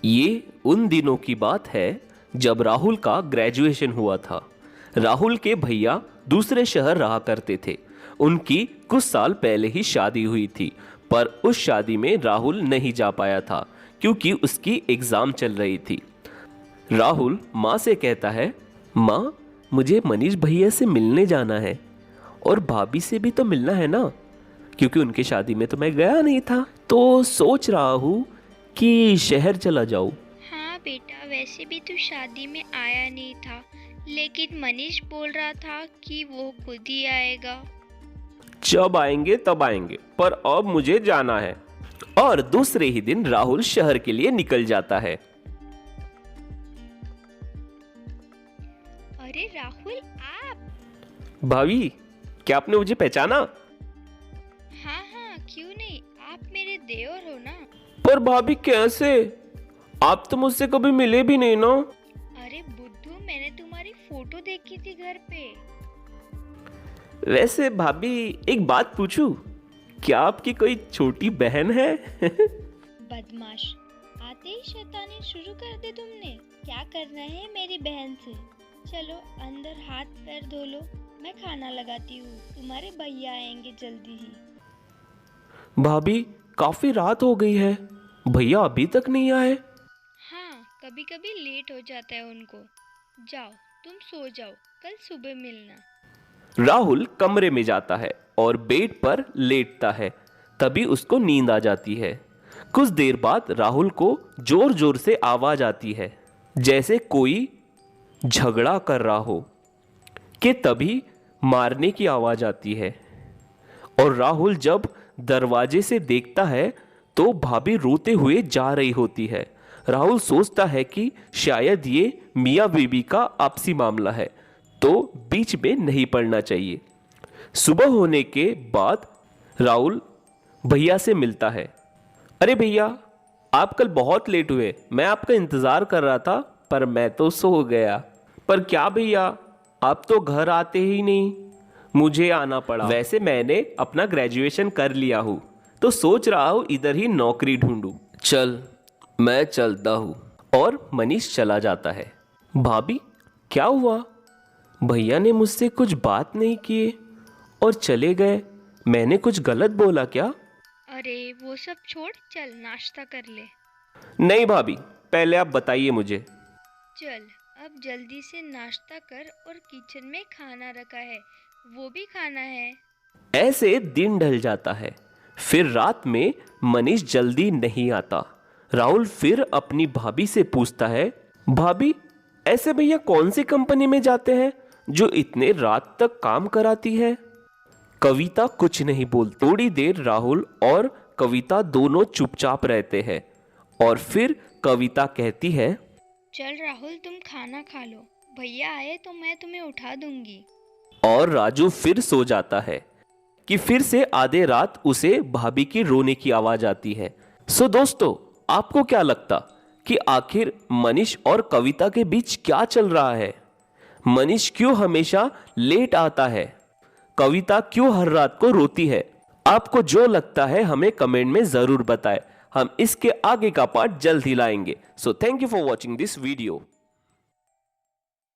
ये उन दिनों की बात है जब राहुल का ग्रेजुएशन हुआ था। राहुल के भैया दूसरे शहर रहा करते थे। उनकी कुछ साल पहले ही शादी हुई थी, पर उस शादी में राहुल नहीं जा पाया था क्योंकि उसकी एग्ज़ाम चल रही थी। राहुल माँ से कहता है, माँ मुझे मनीष भैया से मिलने जाना है और भाभी से भी तो मिलना है ना, क्योंकि उनकी शादी में तो मैं गया नहीं था, तो सोच रहा हूँ कि शहर चला जाऊँ। हाँ बेटा, वैसे भी तू शादी में आया नहीं था, लेकिन मनीष बोल रहा था कि वो खुद ही आएगा। जब आएंगे तब आएंगे, पर अब मुझे जाना है। और दूसरे ही दिन राहुल शहर के लिए निकल जाता है। अरे राहुल, आप? भाभी, क्या आपने मुझे पहचाना? हाँ हाँ, क्यों नहीं, आप मेरे देवर हो ना। पर भाभी कैसे? आप तो मुझसे कभी मिले भी नहीं ना। अरे बुद्धू, मैंने तुम्हारी फोटो देखी थी घर पे। वैसे भाभी, एक बात पूछूं? क्या आपकी कोई छोटी बहन है? बदमाश, आते ही शैतानी शुरू कर दी तुमने। क्या करना है मेरी बहन से? चलो अंदर हाथ पैर धो लो, मैं खाना लगाती हूँ, तुम्हारे भैया आएंगे जल्दी ही। भाभी, काफी रात हो गई है, भैया अभी तक नहीं आए। हाँ, कभी कभी लेट हो जाता है उनको। जाओ तुम सो जाओ, कल सुबह मिलना। राहुल कमरे में जाता है और बेड पर लेटता है। तभी उसको नींद आ जाती है। कुछ देर बाद राहुल को जोर जोर से आवाज आती है, जैसे कोई झगड़ा कर रहा हो। कि तभी मारने की आवाज आती है और राहुल जब दरवाजे से देखता है तो भाभी रोते हुए जा रही होती है। राहुल सोचता है कि शायद ये मियाँ बीबी का आपसी मामला है, तो बीच में नहीं पड़ना चाहिए। सुबह होने के बाद राहुल भैया से मिलता है। अरे भैया, आप कल बहुत लेट हुए, मैं आपका इंतज़ार कर रहा था, पर मैं तो सो गया। पर क्या भैया, आप तो घर आते ही नहीं, मुझे आना पड़ा। वैसे मैंने अपना ग्रेजुएशन कर लिया हूँ, तो सोच रहा हूँ इधर ही नौकरी ढूंढूं। चल, मैं चलता हूँ। और मनीष चला जाता है। भाभी, क्या हुआ? भैया ने मुझसे कुछ बात नहीं किए और चले गए। मैंने कुछ गलत बोला क्या? अरे वो सब छोड़, चल नाश्ता कर ले। नहीं भाभी, पहले आप बताइए मुझे। चल अब जल्दी से नाश्ता कर, और किचन में खाना रखा है, वो भी खाना है। ऐसे दिन ढल जाता है। फिर रात में मनीष जल्दी नहीं आता। राहुल फिर अपनी भाभी से पूछता है, भाभी, ऐसे भैया कौन सी कंपनी में जाते हैं जो इतने रात तक काम कराती है? कविता कुछ नहीं बोलती। थोड़ी देर राहुल और कविता दोनों चुपचाप रहते हैं और फिर कविता कहती है, चल राहुल, तुम खाना खा लो, भैया आए तो मैं तुम्हें उठा दूंगी। और राजू फिर सो जाता है कि फिर से आधे रात उसे भाभी की रोने की आवाज आती है। सो दोस्तों, आपको क्या लगता कि आखिर मनीष और कविता के बीच क्या चल रहा है? मनीष क्यों हमेशा लेट आता है? कविता क्यों हर रात को रोती है? आपको जो लगता है हमें कमेंट में जरूर बताएं। हम इसके आगे का पार्ट जल्द ही लाएंगे। So thank you for watching this video.